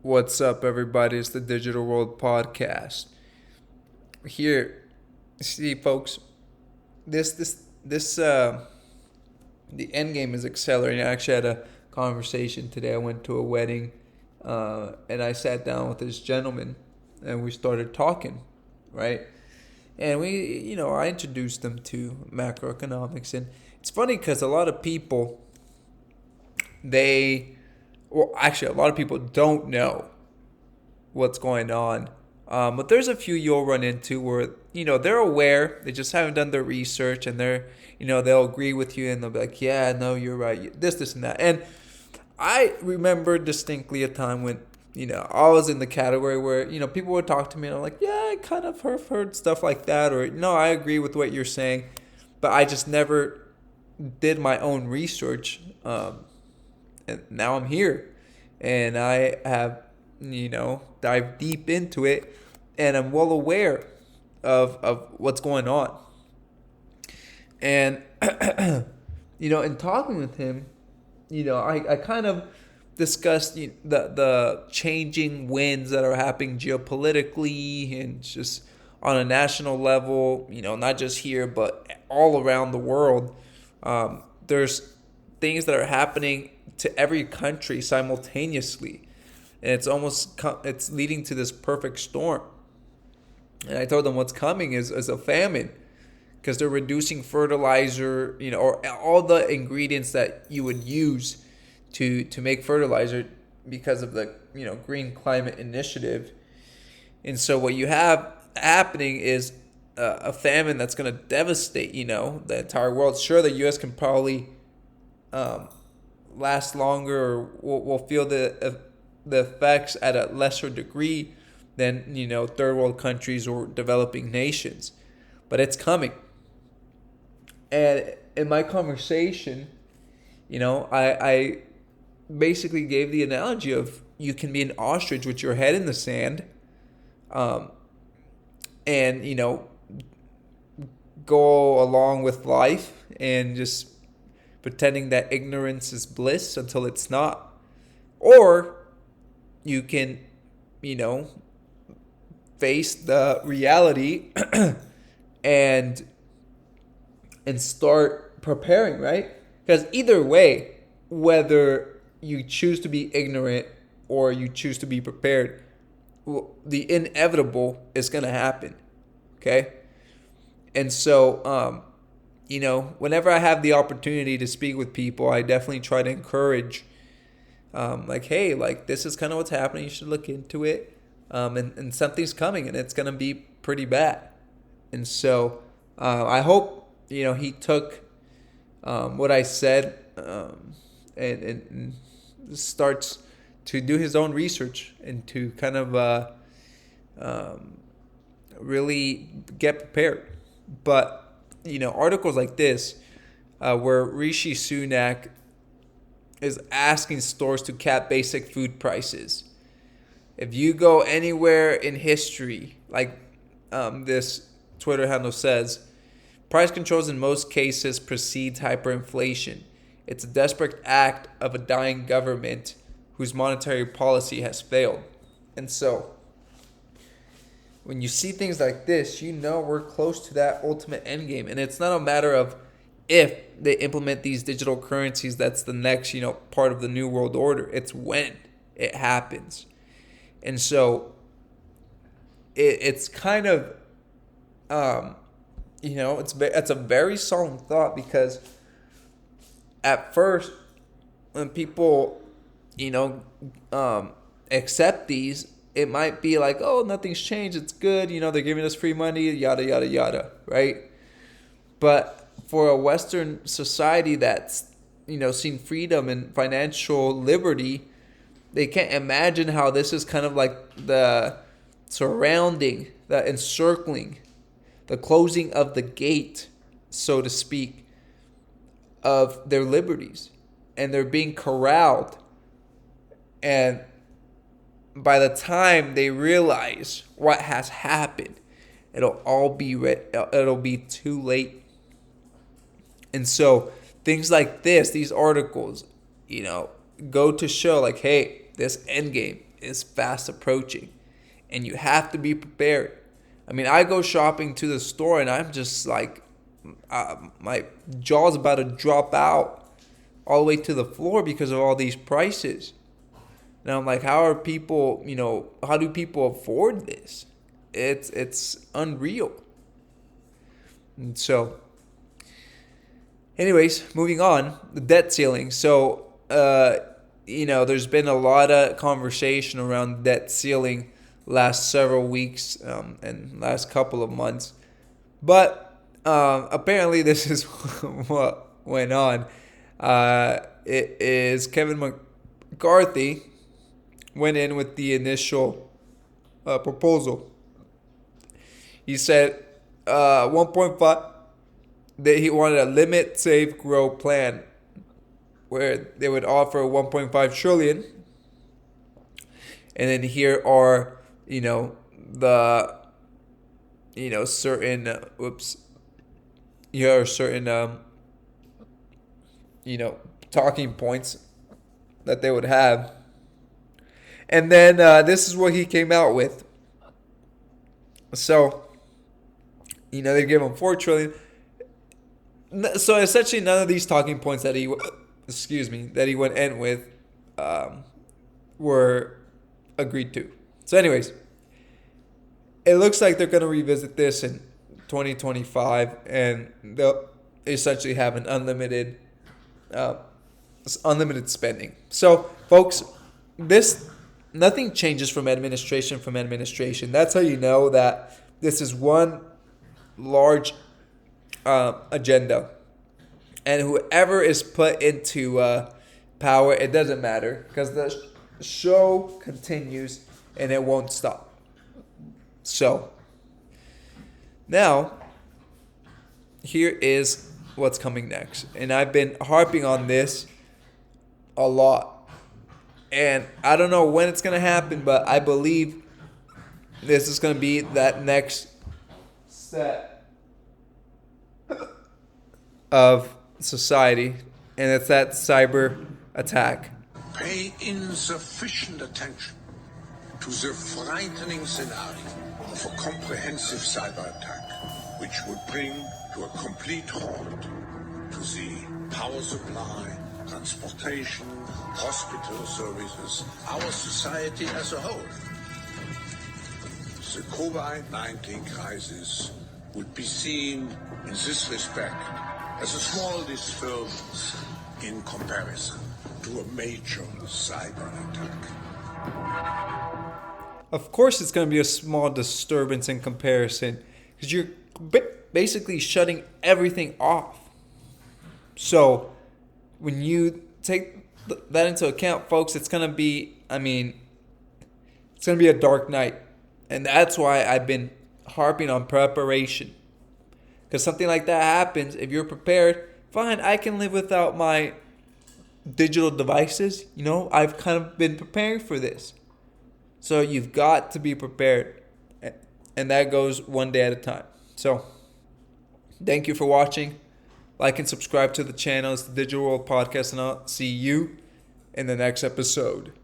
What's up, everybody? It's the Digital World Podcast. Here, see, folks, this the end game is accelerating. I actually had a conversation today. I went to a wedding, and I sat down with this gentleman, and we started talking, right? And I introduced them to macroeconomics, and it's funny because a lot of people, they, well, actually, a lot of people don't know what's going on. But there's a few you'll run into where they're aware, they just haven't done their research, and they'll agree with you and they'll be like, yeah, no, you're right, this, and that. And I remember distinctly a time when I was in the category where people would talk to me and I'm like, yeah, I kind of heard stuff like that, or no, I agree with what you're saying, but I just never did my own research. And now I'm here, and I have dive deep into it, and I'm well aware of what's going on. And in talking with him, I kind of discussed the changing winds that are happening geopolitically and just on a national level, not just here but all around the world. There's things that are happening to every country simultaneously, and it's leading to this perfect storm. And I told them what's coming is a famine, because they're reducing fertilizer, or all the ingredients that you would use to make fertilizer because of the Green Climate Initiative. And so what you have happening is a famine that's going to devastate the entire world. Sure, the U.S. can probably last longer, or will feel the effects at a lesser degree than third world countries or developing nations, but it's coming. And in my conversation, I basically gave the analogy of you can be an ostrich with your head in the sand, and go along with life and just pretending that ignorance is bliss until it's not. Or you can, face the reality and start preparing, right? Because either way, whether you choose to be ignorant or you choose to be prepared, the inevitable is going to happen. Okay? And so, whenever I have the opportunity to speak with people, I definitely try to encourage, like, hey, like, this is kind of what's happening. You should look into it. And something's coming, and it's going to be pretty bad. And so I hope, he took what I said, and starts to do his own research and to kind of really get prepared. But, articles like this, where Rishi Sunak is asking stores to cap basic food prices. If you go anywhere in history, like this Twitter handle says, price controls in most cases precedes hyperinflation. It's a desperate act of a dying government whose monetary policy has failed. And so, when you see things like this, we're close to that ultimate end game. And it's not a matter of if they implement these digital currencies, that's the next, part of the New World Order. It's when it happens. And so it's kind of, it's a very solemn thought, because at first when people, accept these, it might be like, oh, nothing's changed. It's good. They're giving us free money, yada, yada, yada, right? But for a Western society that's, seen freedom and financial liberty, they can't imagine how this is kind of like the surrounding, the encircling, the closing of the gate, so to speak, of their liberties. And they're being corralled. And by the time they realize what has happened, it'll be too late. And so things like this, these articles, go to show like, hey, this end game is fast approaching, and you have to be prepared. I mean, I go shopping to the store and I'm just like, my jaw's about to drop out all the way to the floor because of all these prices. And I'm like, how are people, how do people afford this? It's unreal. And so, anyways, moving on, the debt ceiling. So, there's been a lot of conversation around debt ceiling last several weeks and last couple of months. But apparently this is what went on. It is Kevin McCarthy went in with the initial proposal. He said 1.5 that he wanted a limit, save, grow plan where they would offer 1.5 trillion. And then here are, the, certain, here are certain, talking points that they would have. And then this is what he came out with. So, they give him 4 trillion. So essentially none of these talking points that he went in with were agreed to. So anyways, it looks like they're going to revisit this in 2025, and they'll essentially have an unlimited spending. So folks, nothing changes from administration. That's how you know that this is one large agenda, and whoever is put into power, it doesn't matter, because the show continues and it won't stop. So now here is what's coming next, and I've been harping on this a lot, and I don't know when it's gonna happen, but I believe this is gonna be that next step of society, and it's that cyber attack. Pay insufficient attention to the frightening scenario of a comprehensive cyber attack, which would bring to a complete halt to the power supply, transportation, hospital services, our society as a whole. The COVID-19 crisis would be seen in this respect as a small disturbance in comparison to a major cyber attack. Of course it's going to be a small disturbance in comparison, because you're basically shutting everything off. So when you take that into account, folks, it's going to be a dark night. And that's why I've been harping on preparation. Because something like that happens, if you're prepared, fine, I can live without my digital devices. I've kind of been preparing for this. So you've got to be prepared. And that goes one day at a time. So thank you for watching. Like and subscribe to the channel. It's the Digital World Podcast, and I'll see you in the next episode.